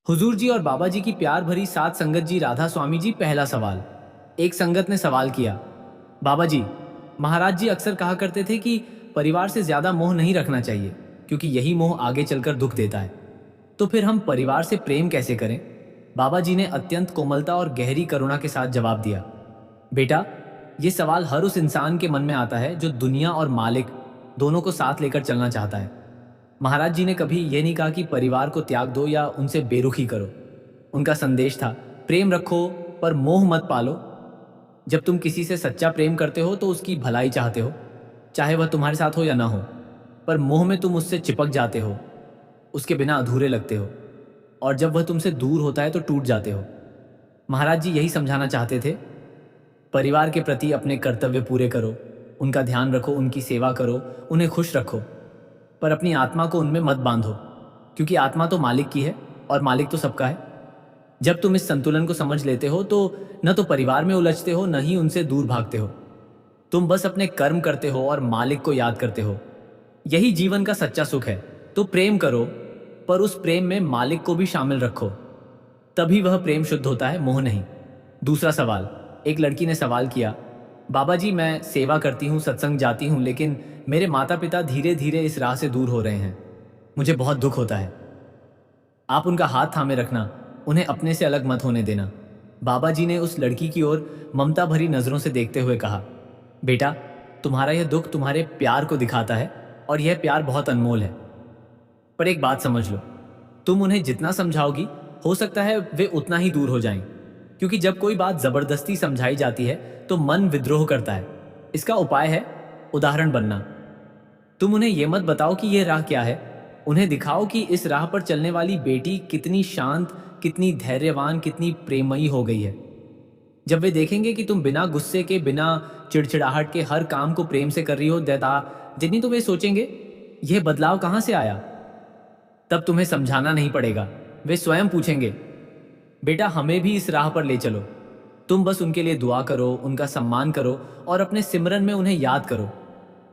हुजूर जी और बाबा जी की प्यार भरी सात संगत जी राधा स्वामी जी। पहला सवाल। एक संगत ने सवाल किया, बाबा जी, महाराज जी अक्सर कहा करते थे कि परिवार से ज्यादा मोह नहीं रखना चाहिए, क्योंकि यही मोह आगे चलकर दुख देता है। तो फिर हम परिवार से प्रेम कैसे करें? बाबा जी ने अत्यंत कोमलता और गहरी करुणा के साथ जवाब दिया, बेटा, ये सवाल हर उस इंसान के मन में आता है जो दुनिया और मालिक दोनों को साथ लेकर चलना चाहता है। महाराज जी ने कभी यह नहीं कहा कि परिवार को त्याग दो या उनसे बेरुखी करो। उनका संदेश था, प्रेम रखो पर मोह मत पालो। जब तुम किसी से सच्चा प्रेम करते हो तो उसकी भलाई चाहते हो, चाहे वह तुम्हारे साथ हो या ना हो। पर मोह में तुम उससे चिपक जाते हो, उसके बिना अधूरे लगते हो, और जब वह तुमसे दूर होता है तो टूट जाते हो। महाराज जी यही समझाना चाहते थे, परिवार के प्रति अपने कर्तव्य पूरे करो, उनका ध्यान रखो, उनकी सेवा करो, उन्हें खुश रखो, पर अपनी आत्मा को उनमें मत बांधो, क्योंकि आत्मा तो मालिक की है और मालिक तो सबका है। जब तुम इस संतुलन को समझ लेते हो तो न तो परिवार में उलझते हो, न ही उनसे दूर भागते हो। तुम बस अपने कर्म करते हो और मालिक को याद करते हो। यही जीवन का सच्चा सुख है। तो प्रेम करो, पर उस प्रेम में मालिक को भी शामिल रखो। तभी वह प्रेम शुद्ध होता है, मोह नहीं। दूसरा सवाल। एक लड़की ने सवाल किया, बाबा जी, मैं सेवा करती हूँ, सत्संग जाती हूँ, लेकिन मेरे माता पिता धीरे धीरे इस राह से दूर हो रहे हैं। मुझे बहुत दुख होता है। आप उनका हाथ थामे रखना, उन्हें अपने से अलग मत होने देना। बाबा जी ने उस लड़की की ओर ममता भरी नजरों से देखते हुए कहा, बेटा, तुम्हारा यह दुख तुम्हारे प्यार को दिखाता है, और यह प्यार बहुत अनमोल है। पर एक बात समझ लो, तुम उन्हें जितना समझाओगी, हो सकता है वे उतना ही दूर हो जाएं। क्योंकि जब कोई बात जबरदस्ती समझाई जाती है तो मन विद्रोह करता है। इसका उपाय है उदाहरण बनना। तुम उन्हें यह मत बताओ कि यह राह क्या है, उन्हें दिखाओ कि इस राह पर चलने वाली बेटी कितनी शांत, कितनी धैर्यवान, कितनी प्रेमयी हो गई है। जब वे देखेंगे कि तुम बिना गुस्से के, बिना चिड़चिड़ाहट के हर काम को प्रेम से कर रही हो, देता जितनी, तो वे सोचेंगे, यह बदलाव कहां से आया। तब तुम्हें समझाना नहीं पड़ेगा, वे स्वयं पूछेंगे, बेटा, हमें भी इस राह पर ले चलो। तुम बस उनके लिए दुआ करो, उनका सम्मान करो, और अपने सिमरन में उन्हें याद करो।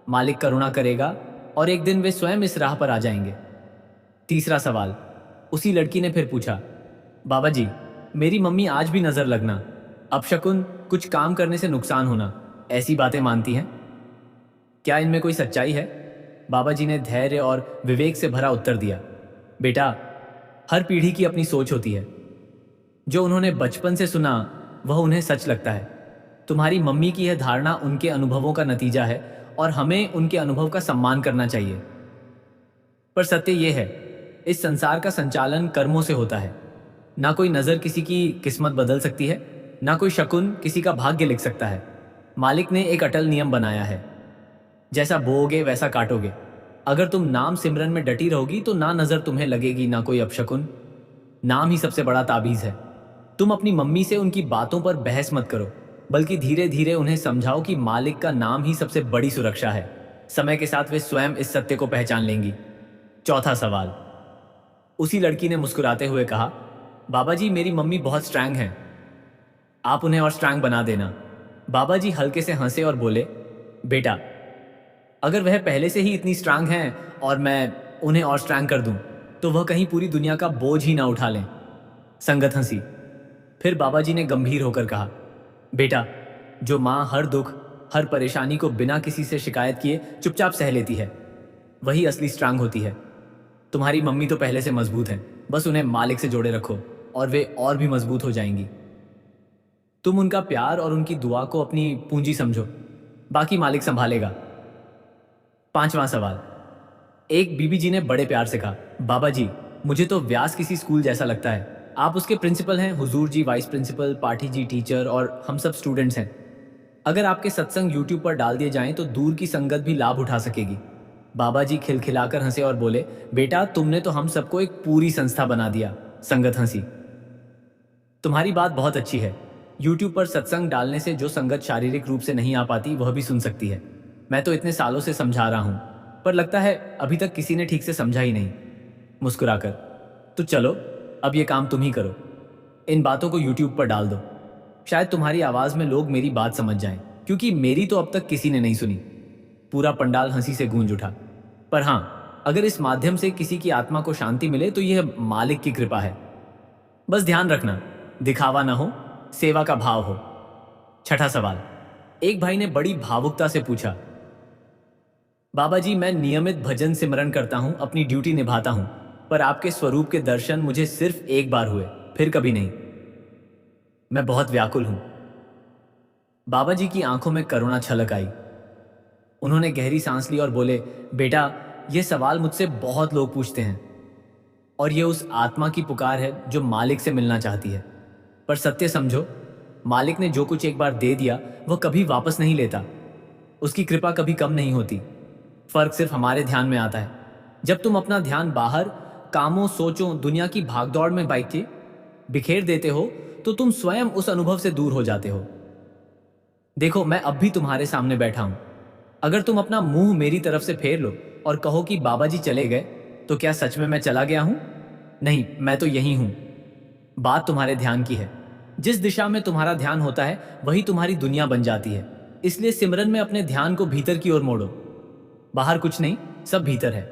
मालिक करुणा करेगा और एक दिन वे स्वयं इस राह पर आ जाएंगे। तीसरा सवाल। उसी लड़की ने फिर पूछा, बाबा जी, मेरी मम्मी आज भी नजर लगना, अपशकुन, कुछ काम करने से नुकसान होना, ऐसी बातें मानती हैं। क्या इनमें कोई सच्चाई है? बाबा जी ने धैर्य और विवेक से भरा उत्तर दिया, बेटा, हर पीढ़ी की अपनी सोच होती है। जो उन्होंने बचपन से सुना वह उन्हें सच लगता है। तुम्हारी मम्मी की यह धारणा उनके अनुभवों का नतीजा है, और हमें उनके अनुभव का सम्मान करना चाहिए। पर सत्य यह है, इस संसार का संचालन कर्मों से होता है। ना कोई नजर किसी की किस्मत बदल सकती है, ना कोई शकुन किसी का भाग्य लिख सकता है। मालिक ने एक अटल नियम बनाया है, जैसा बोओगे वैसा काटोगे। अगर तुम नाम सिमरन में डटी रहोगी तो ना नजर तुम्हें लगेगी, ना कोई अपशकुन। नाम ही सबसे बड़ा ताबीज है। तुम अपनी मम्मी से उनकी बातों पर बहस मत करो, बल्कि धीरे धीरे उन्हें समझाओ कि मालिक का नाम ही सबसे बड़ी सुरक्षा है। समय के साथ वे स्वयं इस सत्य को पहचान लेंगी। चौथा सवाल। उसी लड़की ने मुस्कुराते हुए कहा, बाबा जी, मेरी मम्मी बहुत स्ट्रांग हैं, आप उन्हें और स्ट्रांग बना देना। बाबा जी हल्के से हंसे और बोले, बेटा, अगर वह पहले से ही इतनी स्ट्रांग हैं और मैं उन्हें और स्ट्रांग कर दूं, तो वह कहीं पूरी दुनिया का बोझ ही ना उठा लें। संगत हंसी। फिर बाबा जी ने गंभीर होकर कहा, बेटा, जो माँ हर दुख, हर परेशानी को बिना किसी से शिकायत किए चुपचाप सह लेती है, वही असली स्ट्रांग होती है। तुम्हारी मम्मी तो पहले से मजबूत हैं, बस उन्हें मालिक से जोड़े रखो और वे और भी मजबूत हो जाएंगी। तुम उनका प्यार और उनकी दुआ को अपनी पूंजी समझो, बाकी मालिक संभालेगा। पांचवा सवाल। एक बीबी जी ने बड़े प्यार से कहा, बाबा जी, मुझे तो व्यास किसी स्कूल जैसा लगता है। आप उसके प्रिंसिपल हैं, हुजूर जी वाइस प्रिंसिपल, पाठी जी टीचर, और हम सब स्टूडेंट्स हैं। अगर आपके सत्संग यूट्यूब पर डाल दिए जाएं तो दूर की संगत भी लाभ उठा सकेगी। बाबा जी खिलखिलाकर हंसे और बोले, बेटा, तुमने तो हम सबको एक पूरी संस्था बना दिया। संगत हंसी। तुम्हारी बात बहुत अच्छी है। यूट्यूब पर सत्संग डालने से जो संगत शारीरिक रूप से नहीं आ पाती वह भी सुन सकती है। मैं तो इतने सालों से समझा रहा हूं, पर लगता है अभी तक किसी ने ठीक से समझा ही नहीं। मुस्कुराकर, तो चलो, अब ये काम तुम ही करो। इन बातों को यूट्यूब पर डाल दो। शायद तुम्हारी आवाज में लोग मेरी बात समझ जाएं, क्योंकि मेरी तो अब तक किसी ने नहीं सुनी। पूरा पंडाल हंसी से गूंज उठा। पर हां, अगर इस माध्यम से किसी की आत्मा को शांति मिले तो यह मालिक की कृपा है। बस ध्यान रखना, दिखावा ना हो, सेवा का भाव हो। छठा सवाल। एक भाई ने बड़ी भावुकता से पूछा, बाबा जी मैं नियमित भजन सिमरन करता हूं, अपनी ड्यूटी निभाता हूं, पर आपके स्वरूप के दर्शन मुझे सिर्फ एक बार हुए, फिर कभी नहीं। मैं बहुत व्याकुल हूं। बाबा जी की आंखों में करुणा छलक आई। उन्होंने गहरी सांस ली और बोले, बेटा ये सवाल मुझसे बहुत लोग पूछते हैं और ये उस आत्मा की पुकार है जो मालिक से मिलना चाहती है। पर सत्य समझो, मालिक ने जो कुछ एक बार दे दिया वह कभी वापस नहीं लेता। उसकी कृपा कभी कम नहीं होती। फर्क सिर्फ हमारे ध्यान में आता है। जब तुम अपना ध्यान बाहर कामों, सोचों, दुनिया की भागदौड़ में बैठे बिखेर देते हो तो तुम स्वयं उस अनुभव से दूर हो जाते हो। देखो मैं अब भी तुम्हारे सामने बैठा हूं। अगर तुम अपना मुंह मेरी तरफ से फेर लो और कहो कि बाबा जी चले गए, तो क्या सच में मैं चला गया हूं? नहीं, मैं तो यही हूं। बात तुम्हारे ध्यान की है। जिस दिशा में तुम्हारा ध्यान होता है वही तुम्हारी दुनिया बन जाती है। इसलिए सिमरन में अपने ध्यान को भीतर की ओर मोड़ो। बाहर कुछ नहीं, सब भीतर है।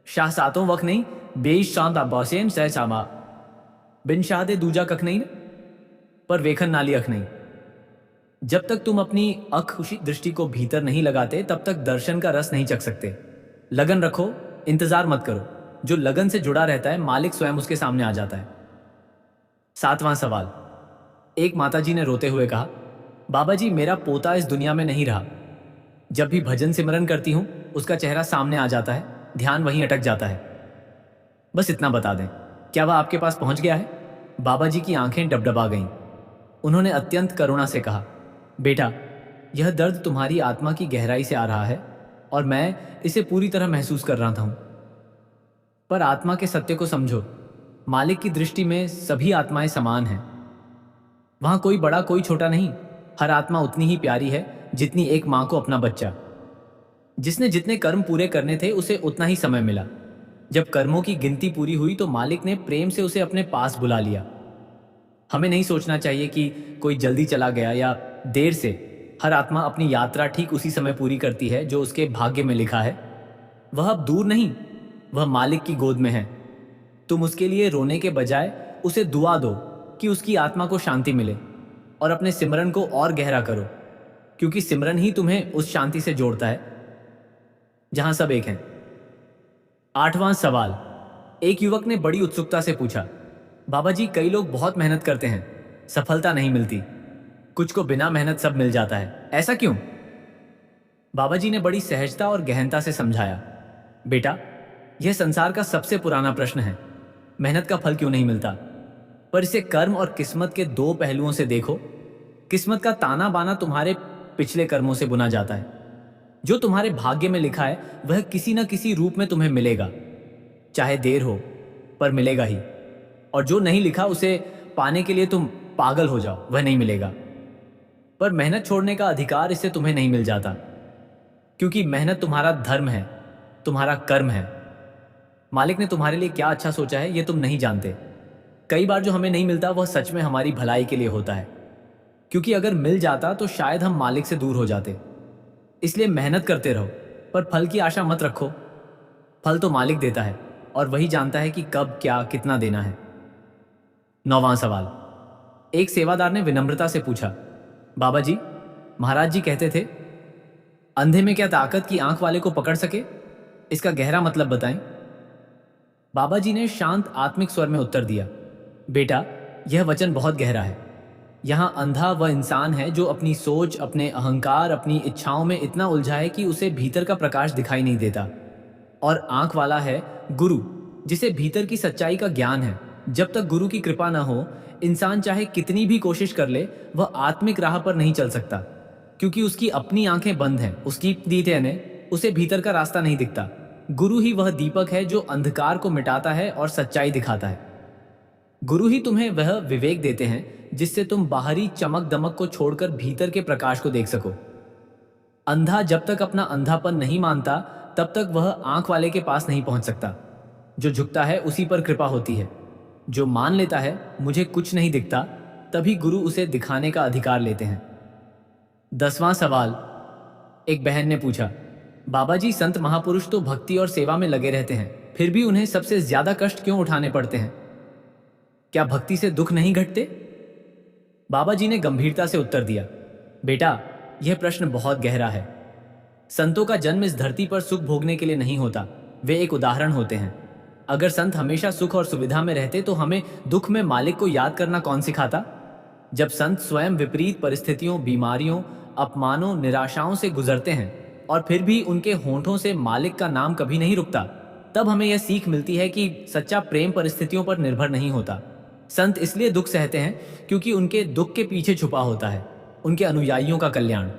शाह सातों वक्त नहीं, बेश शांत आबासेन सह सामा। बिन शाहदे दूजा कख नहीं, पर वेखन नाली अख नहीं। जब तक तुम अपनी अखुशी दृष्टि को भीतर नहीं लगाते तब तक दर्शन का रस नहीं चख सकते। लगन रखो, इंतजार मत करो। जो लगन से जुड़ा रहता है मालिक स्वयं उसके सामने आ जाता है। सातवां सवाल। एक माताजी ने रोते हुए कहा, बाबा जी मेरा पोता इस दुनिया में नहीं रहा। जब भी भजन सिमरन करती हूं उसका चेहरा सामने आ जाता है, ध्यान वहीं अटक जाता है। बस इतना बता दें, क्या वह आपके पास पहुंच गया है? बाबा जी की आंखें डबडबा गईं। उन्होंने अत्यंत करुणा से कहा, बेटा यह दर्द तुम्हारी आत्मा की गहराई से आ रहा है और मैं इसे पूरी तरह महसूस कर रहा था। पर आत्मा के सत्य को समझो, मालिक की दृष्टि में सभी आत्माएं समान हैं। वहां कोई बड़ा कोई छोटा नहीं। हर आत्मा उतनी ही प्यारी है जितनी एक मां को अपना बच्चा। जिसने जितने कर्म पूरे करने थे उसे उतना ही समय मिला। जब कर्मों की गिनती पूरी हुई तो मालिक ने प्रेम से उसे अपने पास बुला लिया। हमें नहीं सोचना चाहिए कि कोई जल्दी चला गया या देर से। हर आत्मा अपनी यात्रा ठीक उसी समय पूरी करती है जो उसके भाग्य में लिखा है। वह अब दूर नहीं, वह मालिक की गोद में है। तुम उसके लिए रोने के बजाय उसे दुआ दो कि उसकी आत्मा को शांति मिले और अपने सिमरन को और गहरा करो, क्योंकि सिमरन ही तुम्हें उस शांति से जोड़ता है जहां सब एक हैं। आठवां सवाल। एक युवक ने बड़ी उत्सुकता से पूछा, बाबा जी कई लोग बहुत मेहनत करते हैं, सफलता नहीं मिलती। कुछ को बिना मेहनत सब मिल जाता है, ऐसा क्यों? बाबा जी ने बड़ी सहजता और गहनता से समझाया, बेटा यह संसार का सबसे पुराना प्रश्न है, मेहनत का फल क्यों नहीं मिलता। पर इसे कर्म और किस्मत के दो पहलुओं से देखो। किस्मत का ताना बाना तुम्हारे पिछले कर्मों से बुना जाता है। जो तुम्हारे भाग्य में लिखा है वह किसी न किसी रूप में तुम्हें मिलेगा, चाहे देर हो पर मिलेगा ही। और जो नहीं लिखा उसे पाने के लिए तुम पागल हो जाओ, वह नहीं मिलेगा। पर मेहनत छोड़ने का अधिकार इससे तुम्हें नहीं मिल जाता, क्योंकि मेहनत तुम्हारा धर्म है, तुम्हारा कर्म है। मालिक ने तुम्हारे लिए क्या अच्छा सोचा है ये तुम नहीं जानते। कई बार जो हमें नहीं मिलता वह सच में हमारी भलाई के लिए होता है, क्योंकि अगर मिल जाता तो शायद हम मालिक से दूर हो जाते। इसलिए मेहनत करते रहो, पर फल की आशा मत रखो। फल तो मालिक देता है और वही जानता है कि कब क्या कितना देना है। नौवां सवाल। एक सेवादार ने विनम्रता से पूछा, बाबा जी महाराज जी कहते थे अंधे में क्या ताकत कि आंख वाले को पकड़ सके, इसका गहरा मतलब बताएं। बाबा जी ने शांत आत्मिक स्वर में उत्तर दिया, बेटा यह वचन बहुत गहरा है। यहां अंधा वह इंसान है जो अपनी सोच, अपने अहंकार, अपनी इच्छाओं में इतना उलझा है कि उसे भीतर का प्रकाश दिखाई नहीं देता। और आंख वाला है गुरु, जिसे भीतर की सच्चाई का ज्ञान है। जब तक गुरु की कृपा न हो इंसान चाहे कितनी भी कोशिश कर ले वह आत्मिक राह पर नहीं चल सकता, क्योंकि उसकी अपनी आंखें बंद हैं। उसकी दीते ने उसे भीतर का रास्ता नहीं दिखता। गुरु ही वह दीपक है जो अंधकार को मिटाता है और सच्चाई दिखाता है। गुरु ही तुम्हें वह विवेक देते हैं जिससे तुम बाहरी चमक दमक को छोड़कर भीतर के प्रकाश को देख सको। अंधा जब तक अपना अंधापन नहीं मानता तब तक वह आंख वाले के पास नहीं पहुंच सकता। जो झुकता है उसी पर कृपा होती है। जो मान लेता है मुझे कुछ नहीं दिखता, तभी गुरु उसे दिखाने का अधिकार लेते हैं। 10वां सवाल। एक बहन ने पूछा, बाबा जी संत महापुरुष तो भक्ति और सेवा में लगे रहते हैं, फिर भी उन्हें सबसे ज्यादा कष्ट क्यों उठाने पड़ते हैं? क्या भक्ति से दुख नहीं घटते? बाबा जी ने गंभीरता से उत्तर दिया, बेटा, यह प्रश्न बहुत गहरा है। संतों का जन्म इस धरती पर सुख भोगने के लिए नहीं होता, वे एक उदाहरण होते हैं। अगर संत हमेशा सुख और सुविधा में रहते तो हमें दुख में मालिक को याद करना कौन सिखाता? जब संत स्वयं विपरीत परिस्थितियों, बीमारियों, अपमानों, निराशाओं से गुजरते हैं और फिर भी उनके होंठों से मालिक का नाम कभी नहीं रुकता, तब हमें यह सीख मिलती है कि सच्चा प्रेम परिस्थितियों पर निर्भर नहीं होता। संत इसलिए दुख सहते हैं क्योंकि उनके दुख के पीछे छुपा होता है उनके अनुयायियों का कल्याण।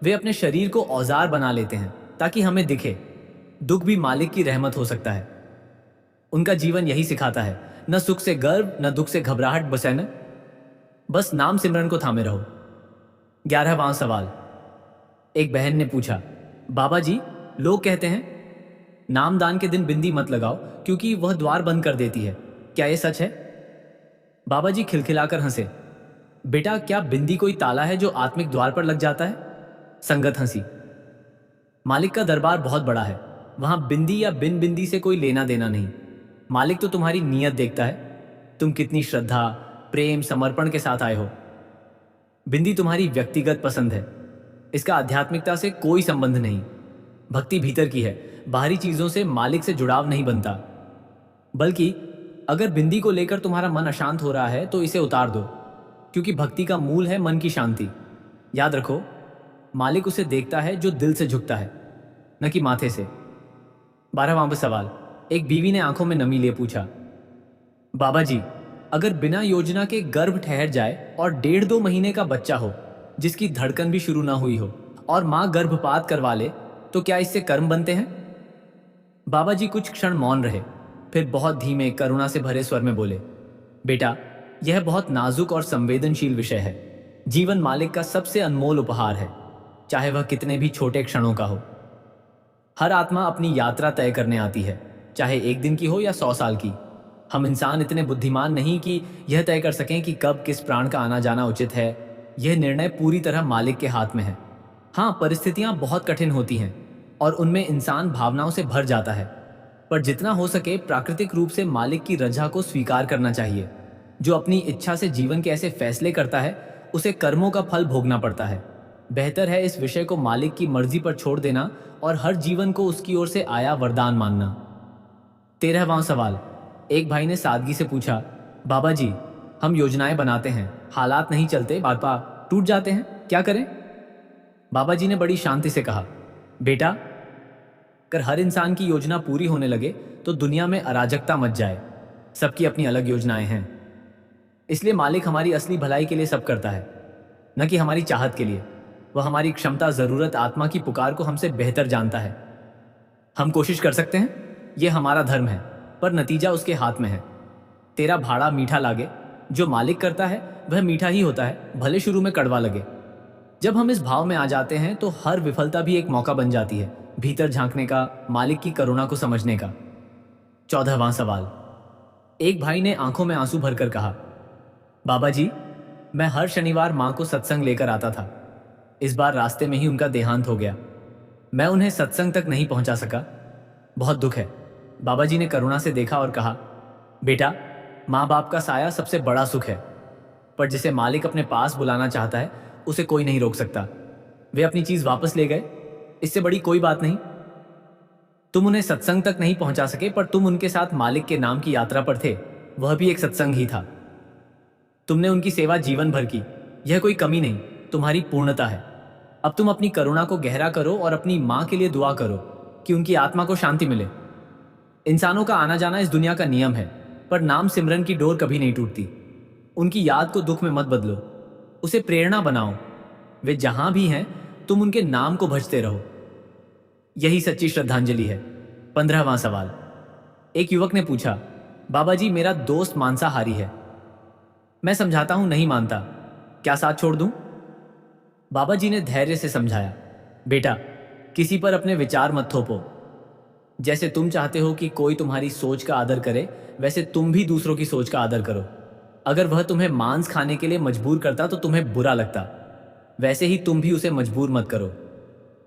वे अपने शरीर को औजार बना लेते हैं ताकि हमें दिखे दुख भी मालिक की रहमत हो सकता है। उनका जीवन यही सिखाता है, न सुख से गर्व, न दुख से घबराहट, बस नाम सिमरन को थामे रहो। 11वां सवाल। एक बहन ने पूछा, बाबा जी, लोग कहते हैं नामदान के दिन बिंदी मत लगाओ क्योंकि वह द्वार बंद कर देती है, क्या यह सच है? बाबा जी खिलखिलाकर हंसे, बेटा, क्या बिंदी कोई ताला है जो आत्मिक द्वार पर लग जाता है? संगत हंसी। मालिक का दरबार बहुत बड़ा है, वहां बिंदी या बिन बिंदी से कोई लेना देना नहीं। मालिक तो तुम्हारी नीयत देखता है, तुम कितनी श्रद्धा, प्रेम, समर्पण के साथ आए हो। बिंदी तुम्हारी व्यक्तिगत पसंद है, इसका आध्यात्मिकता से कोई संबंध नहीं। भक्ति भीतर की है, बाहरी चीजों से मालिक से जुड़ाव नहीं बनता। बल्कि अगर बिंदी को लेकर तुम्हारा मन अशांत हो रहा है तो इसे उतार दो, क्योंकि भक्ति का मूल है मन की शांति। याद रखो, मालिक उसे देखता है जो दिल से झुकता है, न कि माथे से। 12वां सवाल। एक बीवी ने आंखों में नमी लिए पूछा, बाबा जी, अगर बिना योजना के गर्भ ठहर जाए और 1.5-2 महीने का बच्चा हो जिसकी धड़कन भी शुरू ना हुई हो और मां गर्भपात करवा ले, तो क्या इससे कर्म बनते हैं? बाबा जी कुछ क्षण मौन रहे, फिर बहुत धीमे, करुणा से भरे स्वर में बोले, बेटा, यह बहुत नाजुक और संवेदनशील विषय है। जीवन मालिक का सबसे अनमोल उपहार है, चाहे वह कितने भी छोटे क्षणों का हो। हर आत्मा अपनी यात्रा तय करने आती है, चाहे 1 दिन की हो या 100 साल की। हम इंसान इतने बुद्धिमान नहीं कि यह तय कर सकें कि कब किस प्राण का आना जाना उचित है। यह निर्णय पूरी तरह मालिक के हाथ में है। हाँ, परिस्थितियां बहुत कठिन होती हैं और उनमें इंसान भावनाओं से भर जाता है, पर जितना हो सके प्राकृतिक रूप से मालिक की रजा को स्वीकार करना चाहिए। जो अपनी इच्छा से जीवन के ऐसे फैसले करता है, उसे कर्मों का फल भोगना पड़ता है। बेहतर है इस विषय को मालिक की मर्जी पर छोड़ देना और हर जीवन को उसकी ओर से आया वरदान मानना। 13वां सवाल। एक भाई ने सादगी से पूछा, बाबा जी, हम योजनाएं बनाते हैं, हालात नहीं चलते, बात टूट जाते हैं, क्या करें? बाबा जी ने बड़ी शांति से कहा, बेटा, अगर हर इंसान की योजना पूरी होने लगे तो दुनिया में अराजकता मच जाए। सबकी अपनी अलग योजनाएं हैं, इसलिए मालिक हमारी असली भलाई के लिए सब करता है, न कि हमारी चाहत के लिए। वह हमारी क्षमता, जरूरत, आत्मा की पुकार को हमसे बेहतर जानता है। हम कोशिश कर सकते हैं, यह हमारा धर्म है, पर नतीजा उसके हाथ में है। तेरा भाड़ा मीठा लागे, जो मालिक करता है वह मीठा ही होता है, भले शुरू में कड़वा लगे। जब हम इस भाव में आ जाते हैं तो हर विफलता भी एक मौका बन जाती है, भीतर झांकने का, मालिक की करुणा को समझने का। 14वां सवाल। एक भाई ने आंखों में आंसू भरकर कहा, बाबा जी, मैं हर शनिवार मां को सत्संग लेकर आता था। इस बार रास्ते में ही उनका देहांत हो गया। मैं उन्हें सत्संग तक नहीं पहुंचा सका, बहुत दुख है। बाबा जी ने करुणा से देखा और कहा, बेटा, माँ बाप का साया सबसे बड़ा सुख है, पर जिसे मालिक अपने पास बुलाना चाहता है उसे कोई नहीं रोक सकता। वे अपनी चीज वापस ले गए, इससे बड़ी कोई बात नहीं। तुम उन्हें सत्संग तक नहीं पहुंचा सके, पर तुम उनके साथ मालिक के नाम की यात्रा पर थे, वह भी एक सत्संग ही था। तुमने उनकी सेवा जीवन भर की, यह कोई कमी नहीं, तुम्हारी पूर्णता है। अब तुम अपनी करुणा को गहरा करो और अपनी माँ के लिए दुआ करो कि उनकी आत्मा को शांति मिले। इंसानों का आना जाना इस दुनिया का नियम है, पर नाम सिमरन की डोर कभी नहीं टूटती। उनकी याद को दुख में मत बदलो, उसे प्रेरणा बनाओ। वे जहां भी हैं, तुम उनके नाम को भजते रहो, यही सच्ची श्रद्धांजलि है। 15वां सवाल। एक युवक ने पूछा, बाबा जी, मेरा दोस्त मांसाहारी है, मैं समझाता हूं, नहीं मानता, क्या साथ छोड़ दूं? बाबा जी ने धैर्य से समझाया, बेटा, किसी पर अपने विचार मत थोपो। जैसे तुम चाहते हो कि कोई तुम्हारी सोच का आदर करे, वैसे तुम भी दूसरों की सोच का आदर करो। अगर वह तुम्हें मांस खाने के लिए मजबूर करता तो तुम्हें बुरा लगता, वैसे ही तुम भी उसे मजबूर मत करो।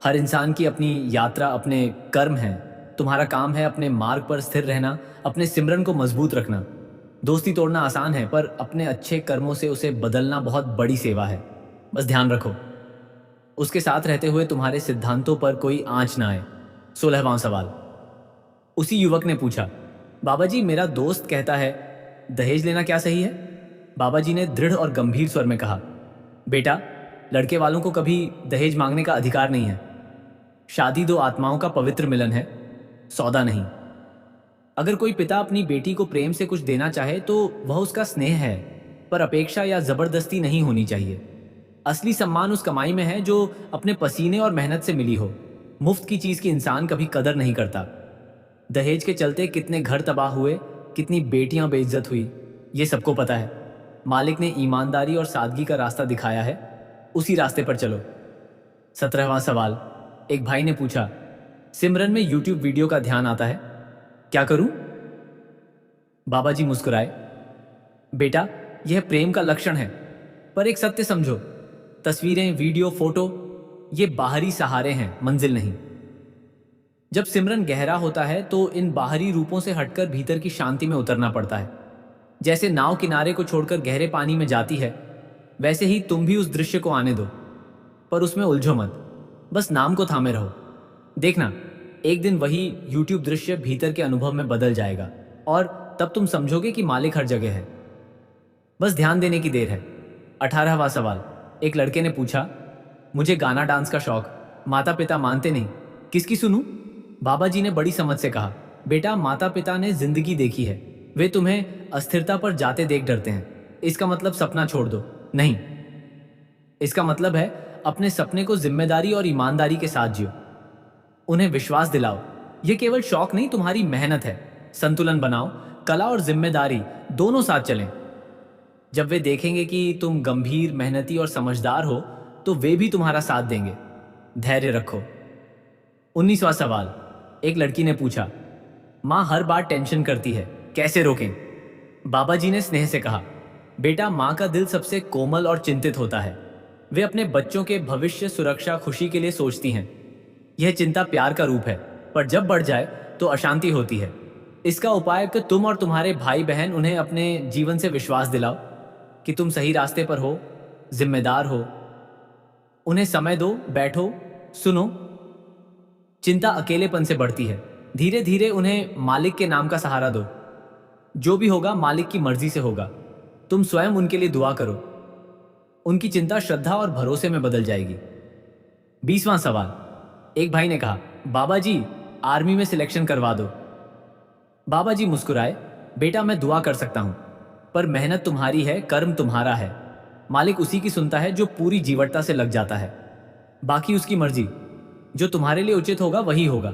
हर इंसान की अपनी यात्रा, अपने कर्म हैं। तुम्हारा काम है अपने मार्ग पर स्थिर रहना, अपने सिमरन को मजबूत रखना। दोस्ती तोड़ना आसान है, पर अपने अच्छे कर्मों से उसे बदलना बहुत बड़ी सेवा है। बस ध्यान रखो, उसके साथ रहते हुए तुम्हारे सिद्धांतों पर कोई आंच ना आए। 16वां सवाल। उसी युवक ने पूछा, बाबा जी मेरा दोस्त कहता है दहेज लेना क्या सही है? बाबा जी ने दृढ़ और गंभीर स्वर में कहा, बेटा, लड़के वालों को कभी दहेज मांगने का अधिकार नहीं है। शादी दो आत्माओं का पवित्र मिलन है, सौदा नहीं। अगर कोई पिता अपनी बेटी को प्रेम से कुछ देना चाहे तो वह उसका स्नेह है, पर अपेक्षा या जबरदस्ती नहीं होनी चाहिए। असली सम्मान उस कमाई में है जो अपने पसीने और मेहनत से मिली हो। मुफ्त की चीज की इंसान कभी कदर नहीं करता। दहेज के चलते कितने घर तबाह हुए, कितनी बेटियां बेइज्जत हुई, ये सबको पता है। मालिक ने ईमानदारी और सादगी का रास्ता दिखाया है, उसी रास्ते पर चलो। 17वां सवाल। एक भाई ने पूछा, सिमरन में यूट्यूब वीडियो का ध्यान आता है, क्या करूं? बाबा जी मुस्कुराए, बेटा, यह प्रेम का लक्षण है, पर एक सत्य समझो, तस्वीरें, वीडियो, फोटो, ये बाहरी सहारे हैं, मंजिल नहीं। जब सिमरन गहरा होता है तो इन बाहरी रूपों से हटकर भीतर की शांति में उतरना पड़ता है। जैसे नाव किनारे को छोड़कर गहरे पानी में जाती है, वैसे ही तुम भी उस दृश्य को आने दो, पर उसमें उलझो मत, बस नाम को थामे रहो। देखना, एक दिन वही यूट्यूब दृश्य भीतर के अनुभव में बदल जाएगा और तब तुम समझोगे कि मालिक हर जगह है, बस ध्यान देने की देर है। 18वां सवाल। एक लड़के ने पूछा, मुझे गाना डांस का शौक, माता पिता मानते नहीं, किसकी सुनूं? बाबा जी ने बड़ी समझ से कहा, बेटा, माता पिता ने जिंदगी देखी है, वे तुम्हें अस्थिरता पर जाते देख डरते हैं। इसका मतलब सपना छोड़ दो नहीं, इसका मतलब है अपने सपने को जिम्मेदारी और ईमानदारी के साथ जियो। उन्हें विश्वास दिलाओ, यह केवल शौक नहीं, तुम्हारी मेहनत है। संतुलन बनाओ, कला और जिम्मेदारी दोनों साथ चलें। जब वे देखेंगे कि तुम गंभीर, मेहनती और समझदार हो, तो वे भी तुम्हारा साथ देंगे। धैर्य रखो। 19वां सवाल। एक लड़की ने पूछा, माँ हर बार टेंशन करती है, कैसे रोकें? बाबा जी ने स्नेह से कहा, बेटा, माँ का दिल सबसे कोमल और चिंतित होता है। वे अपने बच्चों के भविष्य, सुरक्षा, खुशी के लिए सोचती हैं। यह चिंता प्यार का रूप है, पर जब बढ़ जाए तो अशांति होती है। इसका उपाय कि तुम और तुम्हारे भाई बहन उन्हें अपने जीवन से विश्वास दिलाओ कि तुम सही रास्ते पर हो, जिम्मेदार हो। उन्हें समय दो, बैठो, सुनो। चिंता अकेलेपन से बढ़ती है। धीरे धीरे उन्हें मालिक के नाम का सहारा दो। जो भी होगा मालिक की मर्जी से होगा। तुम स्वयं उनके लिए दुआ करो, उनकी चिंता श्रद्धा और भरोसे में बदल जाएगी। 20वां सवाल। एक भाई ने कहा, बाबा जी, आर्मी में सिलेक्शन करवा दो। बाबा जी मुस्कुराए, बेटा, मैं दुआ कर सकता हूं, पर मेहनत तुम्हारी है, कर्म तुम्हारा है। मालिक उसी की सुनता है जो पूरी जीवटता से लग जाता है। बाकी उसकी मर्जी, जो तुम्हारे लिए उचित होगा वही होगा।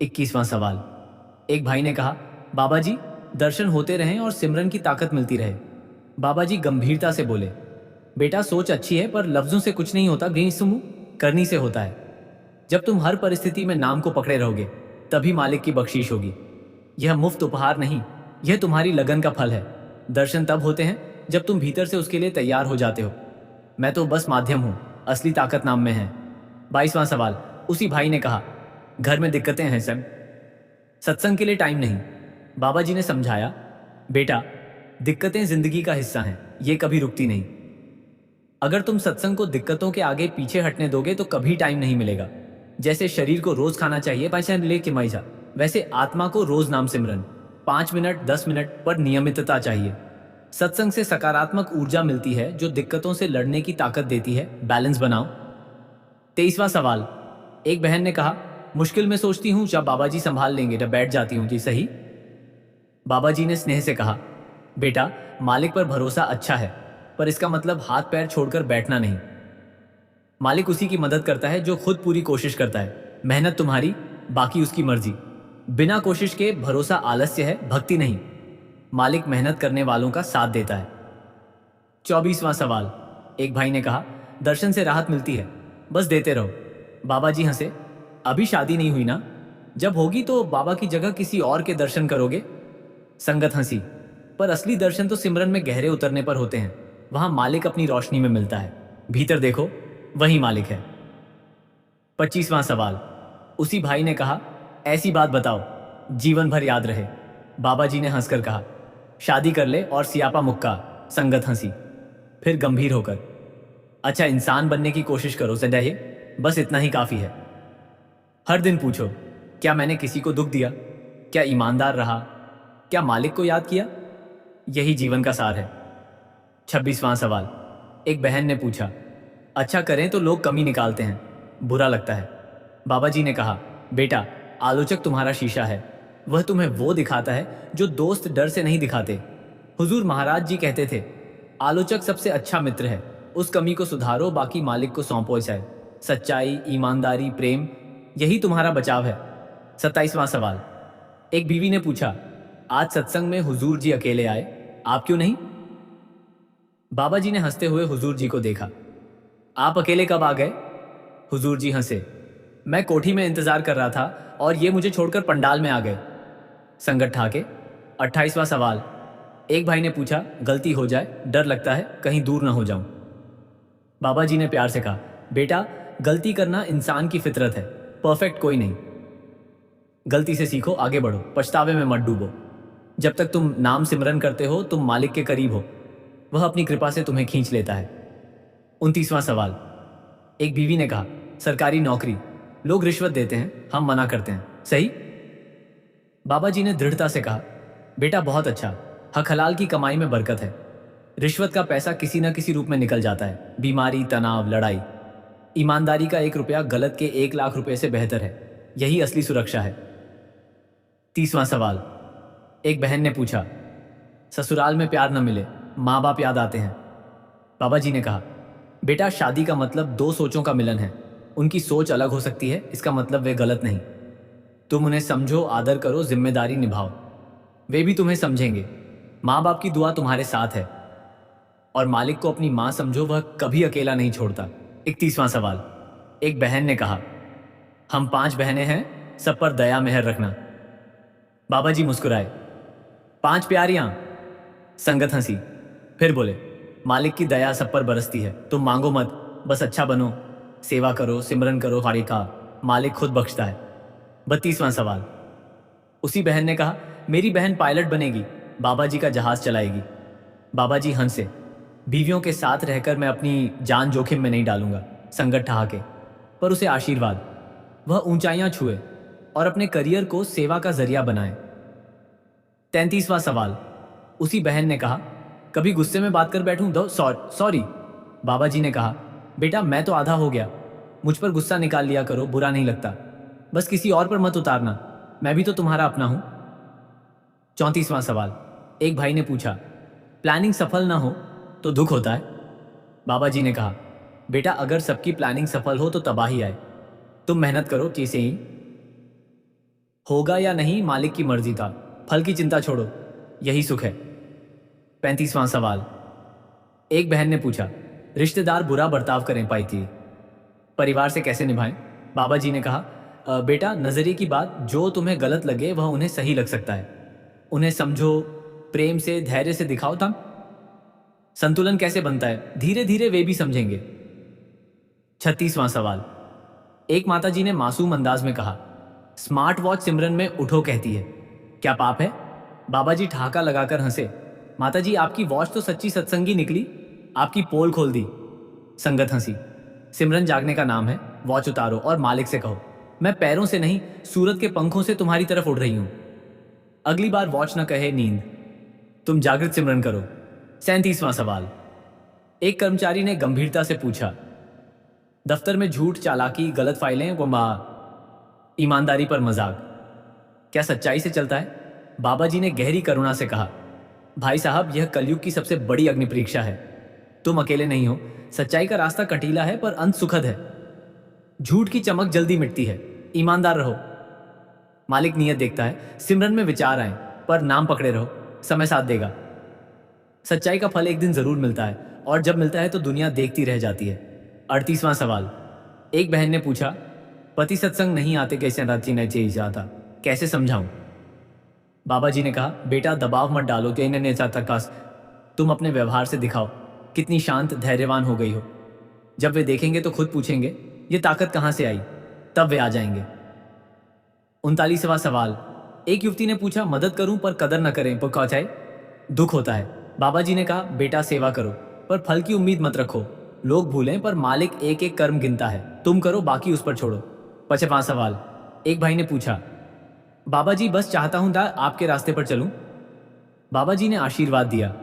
21वां सवाल। एक भाई ने कहा, बाबा जी, दर्शन होते रहें और सिमरन की ताकत मिलती रहे। बाबा जी गंभीरता से बोले, बेटा, सोच अच्छी है, पर लफ्जों से कुछ नहीं होता, बेसुमू करनी से होता है। जब तुम हर परिस्थिति में नाम को पकड़े रहोगे, तभी मालिक की बख्शीश होगी। यह मुफ्त उपहार नहीं, यह तुम्हारी लगन का फल है। दर्शन तब होते हैं जब तुम भीतर से उसके लिए तैयार हो जाते हो। मैं तो बस माध्यम हूं, असली ताकत नाम में है। 22वां सवाल। उसी भाई ने कहा, घर में दिक्कतें हैं सर, सत्संग के लिए टाइम नहीं। बाबा जी ने समझाया, बेटा, दिक्कतें जिंदगी का हिस्सा हैं, ये कभी रुकती नहीं। अगर तुम सत्संग को दिक्कतों के आगे पीछे हटने दोगे तो कभी टाइम नहीं मिलेगा। जैसे शरीर को रोज खाना चाहिए, वैसे आत्मा को रोज नाम सिमरन, 5 मिनट, 10 मिनट, पर नियमितता चाहिए। सत्संग से सकारात्मक ऊर्जा मिलती है जो दिक्कतों से लड़ने की ताकत देती है। बैलेंस बनाओ। 23वां सवाल। एक बहन ने कहा, मुश्किल में सोचती हूँ जब बाबा जी संभाल लेंगे, जब बैठ जाती हूँ। जी सही। बाबा जी ने स्नेह से कहा, बेटा, मालिक पर भरोसा अच्छा है, पर इसका मतलब हाथ पैर छोड़कर बैठना नहीं। मालिक उसी की मदद करता है जो खुद पूरी कोशिश करता है। मेहनत तुम्हारी, बाकी उसकी मर्जी। बिना कोशिश के भरोसा आलस्य है, भक्ति नहीं। मालिक मेहनत करने वालों का साथ देता है। 24वां सवाल। एक भाई ने कहा, दर्शन से राहत मिलती है, बस देते रहो। बाबा जी हंसे, अभी शादी नहीं हुई ना? जब होगी तो बाबा की जगह किसी और के दर्शन करोगे। संगत हंसी, पर असली दर्शन तो सिमरन में गहरे उतरने पर होते हैं। वहां मालिक अपनी रोशनी में मिलता है। भीतर देखो, वही मालिक है। 25वां सवाल। उसी भाई ने कहा, ऐसी बात बताओ जीवन भर याद रहे। बाबा जी ने हंसकर कहा, शादी कर ले और सियापा मुक्का। संगत हंसी। फिर गंभीर होकर, अच्छा इंसान बनने की कोशिश करो सदैह, बस इतना ही काफी है। हर दिन पूछो, क्या मैंने किसी को दुख दिया? क्या ईमानदार रहा? क्या मालिक को याद किया? यही जीवन का सार है। 26वां सवाल। एक बहन ने पूछा, अच्छा करें तो लोग कमी निकालते हैं, बुरा लगता है। बाबा जी ने कहा, बेटा आलोचक तुम्हारा शीशा है, वह तुम्हें वो दिखाता है जो दोस्त डर से नहीं दिखाते। हुजूर महाराज जी कहते थे, आलोचक सबसे अच्छा मित्र है, उस कमी को सुधारो, बाकी मालिक को सौंपो इसे। सच्चाई, ईमानदारी, प्रेम, यही तुम्हारा बचाव है। 27वां सवाल। एक बीवी ने पूछा, आज सत्संग में हुजूर जी अकेले आए, आप क्यों नहीं? बाबा जी ने हंसते हुए हुजूर जी को देखा। आप अकेले कब आ गए? हुजूर जी हंसे, मैं कोठी में इंतजार कर रहा था और ये मुझे छोड़कर पंडाल में आ गए। संगत ठाके। 28वां सवाल। एक भाई ने पूछा, गलती हो जाए डर लगता है कहीं दूर ना हो जाऊं। बाबा जी ने प्यार से कहा, बेटा गलती करना इंसान की फितरत है, परफेक्ट कोई नहीं। गलती से सीखो, आगे बढ़ो, पछतावे में मत डूबो। जब तक तुम नाम सिमरन करते हो तुम मालिक के करीब हो, वह अपनी कृपा से तुम्हें खींच लेता है। 29वां सवाल। एक बीवी ने कहा, सरकारी नौकरी, लोग रिश्वत देते हैं, हम मना करते हैं, सही? बाबा जी ने दृढ़ता से कहा, बेटा बहुत अच्छा, हक हलाल की कमाई में बरकत है। रिश्वत का पैसा किसी न किसी रूप में निकल जाता है, बीमारी, तनाव, लड़ाई। ईमानदारी का 1 रुपया गलत के 1 लाख रुपए से बेहतर है, यही असली सुरक्षा है। 30वां सवाल। एक बहन ने पूछा, ससुराल में प्यार न मिले, माँ बाप याद आते हैं। बाबा जी ने कहा, बेटा शादी का मतलब 2 सोचों का मिलन है, उनकी सोच अलग हो सकती है, इसका मतलब वे गलत नहीं। तुम उन्हें समझो, आदर करो, जिम्मेदारी निभाओ, वे भी तुम्हें समझेंगे। माँ बाप की दुआ तुम्हारे साथ है और मालिक को अपनी माँ समझो, वह कभी अकेला नहीं छोड़ता। 31वां सवाल। एक बहन ने कहा, हम 5 बहनें हैं, सब पर दया मेहर रखना। बाबा जी मुस्कुराए, 5 प्यारियां? संगत हंसी। फिर बोले, मालिक की दया सब पर बरसती है, तुम मांगो मत, बस अच्छा बनो, सेवा करो, सिमरन करो, हरि का मालिक खुद बख्शता है। 32वां सवाल। उसी बहन ने कहा, मेरी बहन पायलट बनेगी, बाबा जी का जहाज चलाएगी। बाबा जी हंसे, बीवियों के साथ रहकर मैं अपनी जान जोखिम में नहीं डालूंगा। संगत ठहाके, पर उसे आशीर्वाद, वह ऊंचाइयां छुए और अपने करियर को सेवा का जरिया बनाए। 33वां सवाल। उसी बहन ने कहा, कभी गुस्से में बात कर बैठूं तो सॉरी। बाबा जी ने कहा, बेटा मैं तो आधा हो गया, मुझ पर गुस्सा निकाल लिया करो, बुरा नहीं लगता, बस किसी और पर मत उतारना, मैं भी तो तुम्हारा अपना हूं। 34वां सवाल। एक भाई ने पूछा, प्लानिंग सफल ना हो तो दुख होता है? बाबा जी ने कहा, बेटा अगर सबकी प्लानिंग सफल हो तो तबाही आए, तुम मेहनत करो, जैसे ही होगा या नहीं मालिक की मर्जी था, फल की चिंता छोड़ो, यही सुख है। 35वां सवाल। एक बहन ने पूछा, रिश्तेदार बुरा बर्ताव करें पाई परिवार से कैसे निभाएं? बाबा जी ने कहा, बेटा नजरिए की बात, जो तुम्हें गलत लगे वह उन्हें सही लग सकता है, उन्हें समझो, प्रेम से, धैर्य से दिखाओ, तब संतुलन कैसे बनता है, धीरे धीरे वे भी समझेंगे। 36वां सवाल। एक माता जी ने मासूम अंदाज में कहा, स्मार्ट वॉच सिमरन में उठो कहती है, क्या पाप है? बाबा जी ठहाका लगाकर हंसे, माता जी आपकी वॉच तो सच्ची सत्संगी निकली, आपकी पोल खोल दी। संगत हंसी। सिमरन जागने का नाम है, वॉच उतारो और मालिक से कहो, मैं पैरों से नहीं सूरत के पंखों से तुम्हारी तरफ उड़ रही हूं। अगली बार वॉच न कहे नींद, तुम जागृत सिमरन करो। 37वां सवाल। एक कर्मचारी ने गंभीरता से पूछा, दफ्तर में झूठ, चालाकी, गलत फाइलें व ईमानदारी पर मजाक, क्या सच्चाई से चलता है? बाबा जी ने गहरी करुणा से कहा, भाई साहब यह कलयुग की सबसे बड़ी अग्नि परीक्षा है, तुम अकेले नहीं हो, सच्चाई का रास्ता कटीला है पर अंत सुखद है। झूठ की चमक जल्दी मिटती है, ईमानदार रहो, मालिक नियत देखता है, सिमरन में विचार आए पर नाम पकड़े रहो, समय साथ देगा। सच्चाई का फल एक दिन जरूर मिलता है और जब मिलता है तो दुनिया देखती रह जाती है। 38वां सवाल। एक बहन ने पूछा, पति सत्संग नहीं आते कैसे रांची नहीं चाहिए जाता, कैसे समझाऊं? बाबा जी ने कहा, बेटा दबाव मत डालो, तुम अपने व्यवहार से दिखाओ कितनी शांत धैर्यवान हो गई हो, जब वे देखेंगे तो खुद पूछेंगे ये ताकत कहां से आई, तब वे आ जाएंगे। 39वां सवाल। एक युवती ने पूछा, मदद करूं पर कदर न करें, पहुंचाए? दुख होता है। बाबा जी ने कहा, बेटा सेवा करो पर फल की उम्मीद मत रखो। लोग भूलें पर मालिक एक एक कर्म गिनता है। तुम करो, बाकी उस पर छोड़ो। 55वां सवाल। एक भाई ने पूछा, बाबा जी बस चाहता हूं आपके रास्ते पर चलूं। बाबा जी ने आशीर्वाद दिया,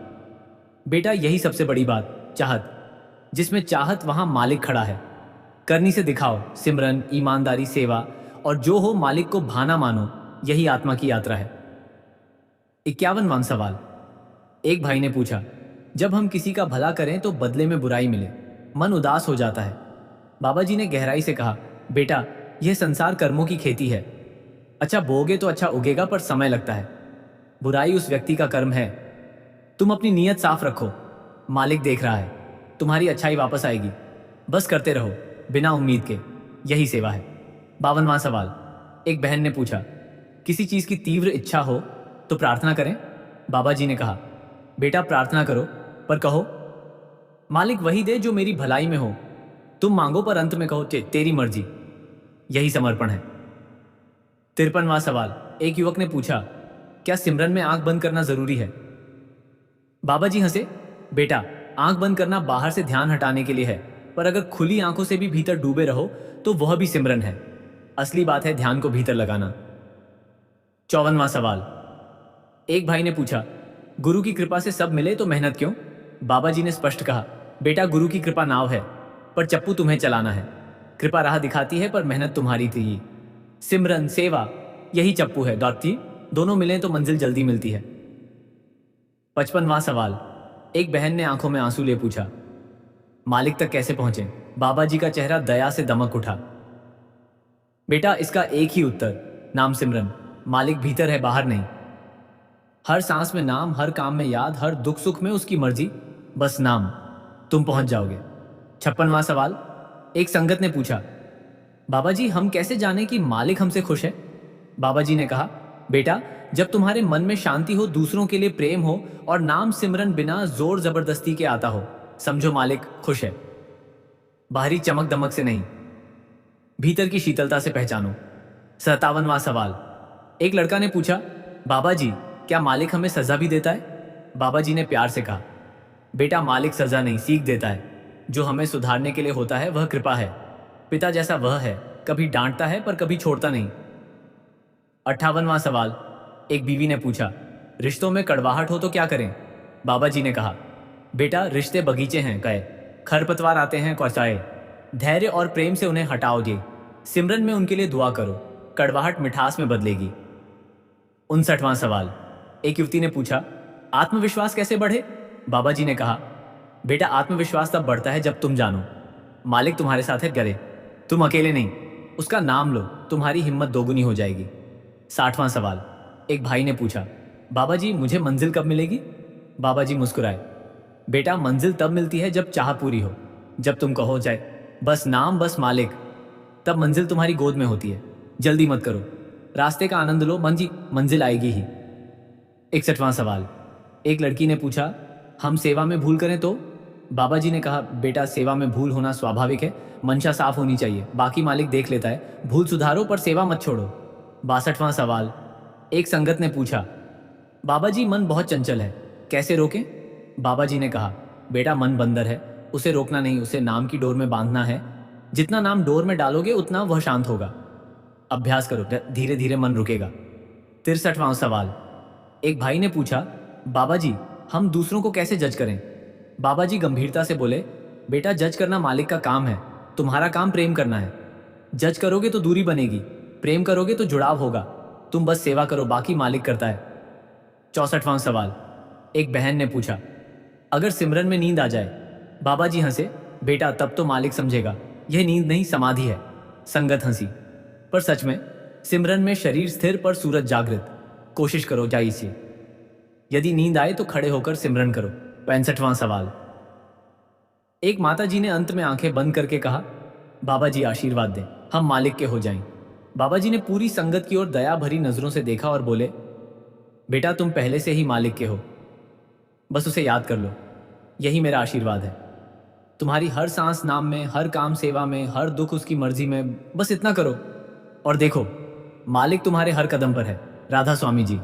बेटा यही सबसे बड़ी बात, चाहत। जिसमें चाहत वहां मालिक खड़ा है। करनी से दिखाओ, सिमरन, ईमानदारी, सेवा, और जो हो मालिक को भाना मानो। यही आत्मा की यात्रा है। 51वां सवाल। एक भाई ने पूछा, जब हम किसी का भला करें तो बदले में बुराई मिले, मन उदास हो जाता है। बाबा जी ने गहराई से कहा, बेटा यह संसार कर्मों की खेती है। अच्छा बोगे तो अच्छा उगेगा, पर समय लगता है। बुराई उस व्यक्ति का कर्म है। तुम अपनी नीयत साफ रखो, मालिक देख रहा है। तुम्हारी अच्छाई वापस आएगी। बस करते रहो बिना उम्मीद के, यही सेवा है। 52वां सवाल। एक बहन ने पूछा, किसी चीज की तीव्र इच्छा हो तो प्रार्थना करें। बाबा जी ने कहा, बेटा प्रार्थना करो पर कहो, मालिक वही दे जो मेरी भलाई में हो। तुम मांगो पर अंत में कहो, तेरी मर्जी। यही समर्पण है। 53वां सवाल। एक युवक ने पूछा, क्या सिमरन में आंख बंद करना जरूरी है। बाबा जी हंसे, बेटा आंख बंद करना बाहर से ध्यान हटाने के लिए है, पर अगर खुली आंखों से भी भीतर डूबे रहो तो वह भी सिमरन है। असली बात है ध्यान को भीतर लगाना। 54वां सवाल। एक भाई ने पूछा, गुरु की कृपा से सब मिले तो मेहनत क्यों। बाबा जी ने स्पष्ट कहा, बेटा गुरु की कृपा नाव है पर चप्पू तुम्हें चलाना है। कृपा राह दिखाती है पर मेहनत तुम्हारी थी। सिमरन, सेवा, यही चप्पू है दौड़ती। दोनों मिलें तो मंजिल जल्दी मिलती है। 55वां सवाल। एक बहन ने आंखों में आंसू ले पूछा, मालिक तक कैसे पहुंचे। बाबा जी का चेहरा दया से दमक उठा, बेटा इसका एक ही उत्तर, नाम सिमरन। मालिक भीतर है, बाहर नहीं। हर सांस में नाम, हर काम में याद, हर दुख सुख में उसकी मर्जी। बस नाम, तुम पहुंच जाओगे। 56वां सवाल। एक संगत ने पूछा, बाबा जी हम कैसे जाने कि मालिक हमसे खुश है। बाबा जी ने कहा, बेटा जब तुम्हारे मन में शांति हो, दूसरों के लिए प्रेम हो और नाम सिमरन बिना जोर जबरदस्ती के आता हो, समझो मालिक खुश है। बाहरी चमक दमक से नहीं, भीतर की शीतलता से पहचानो। 57वां सवाल। एक लड़का ने पूछा, बाबा जी क्या मालिक हमें सजा भी देता है। बाबा जी ने प्यार से कहा, बेटा मालिक सजा नहीं, सीख देता है। जो हमें सुधारने के लिए होता है वह कृपा है। पिता जैसा वह है, कभी डांटता है पर कभी छोड़ता नहीं। 58वां सवाल। एक बीवी ने पूछा, रिश्तों में कड़वाहट हो तो क्या करें। बाबा जी ने कहा, बेटा रिश्ते बगीचे हैं गए, खरपतवार आते हैं कौचाए। धैर्य और प्रेम से उन्हें हटाओगे। सिमरन में उनके लिए दुआ करो, कड़वाहट मिठास में बदलेगी। 59वां सवाल। एक युवती ने पूछा, आत्मविश्वास कैसे बढ़े। बाबा जी ने कहा, बेटा आत्मविश्वास तब बढ़ता है जब तुम जानो मालिक तुम्हारे साथ है, डरे तुम अकेले नहीं। उसका नाम लो, तुम्हारी हिम्मत दोगुनी हो जाएगी। 60वां सवाल। एक भाई ने पूछा, बाबा जी मुझे मंजिल कब मिलेगी। बाबा जी मुस्कुराए, बेटा मंजिल तब मिलती है जब चाह पूरी हो। जब तुम कहो जाए बस नाम, बस मालिक, तब मंजिल तुम्हारी गोद में होती है। जल्दी मत करो, रास्ते का आनंद लो, मंजिल आएगी ही। 61वां सवाल। एक लड़की ने पूछा, हम सेवा में भूल करें तो। बाबा जी ने कहा, बेटा सेवा में भूल होना स्वाभाविक है, मंशा साफ होनी चाहिए, बाकी मालिक देख लेता है। भूल सुधारो पर सेवा मत छोड़ो। 62वां सवाल। एक संगत ने पूछा, बाबा जी मन बहुत चंचल है, कैसे रोकें। बाबा जी ने कहा, बेटा मन बंदर है, उसे रोकना नहीं, उसे नाम की डोर में बांधना है। जितना नाम डोर में डालोगे उतना वह शांत होगा। अभ्यास करो, धीरे धीरे मन रुकेगा। 63वां सवाल। एक भाई ने पूछा, बाबा जी हम दूसरों को कैसे जज करें। बाबा जी गंभीरता से बोले, बेटा जज करना मालिक का काम है, तुम्हारा काम प्रेम करना है। जज करोगे तो दूरी बनेगी, प्रेम करोगे तो जुड़ाव होगा। तुम बस सेवा करो, बाकी मालिक करता है। 64वां सवाल। एक बहन ने पूछा, अगर सिमरन में नींद आ जाए। बाबा जी हंसे, बेटा तब तो मालिक समझेगा यह नींद नहीं समाधि है। संगत हंसी, पर सच में सिमरन में शरीर स्थिर पर सूरज जागृत। कोशिश करो जाइए से। यदि नींद आए तो खड़े होकर सिमरन करो। 65वां सवाल। एक माता जी ने अंत में आंखें बंद करके कहा, बाबा जी आशीर्वाद दें, हम मालिक के हो जाएं। बाबा जी ने पूरी संगत की ओर दया भरी नजरों से देखा और बोले, बेटा तुम पहले से ही मालिक के हो, बस उसे याद कर लो। यही मेरा आशीर्वाद है। तुम्हारी हर सांस नाम में, हर काम सेवा में, हर दुख उसकी मर्जी में। बस इतना करो और देखो मालिक तुम्हारे हर कदम पर है। राधा स्वामी जी।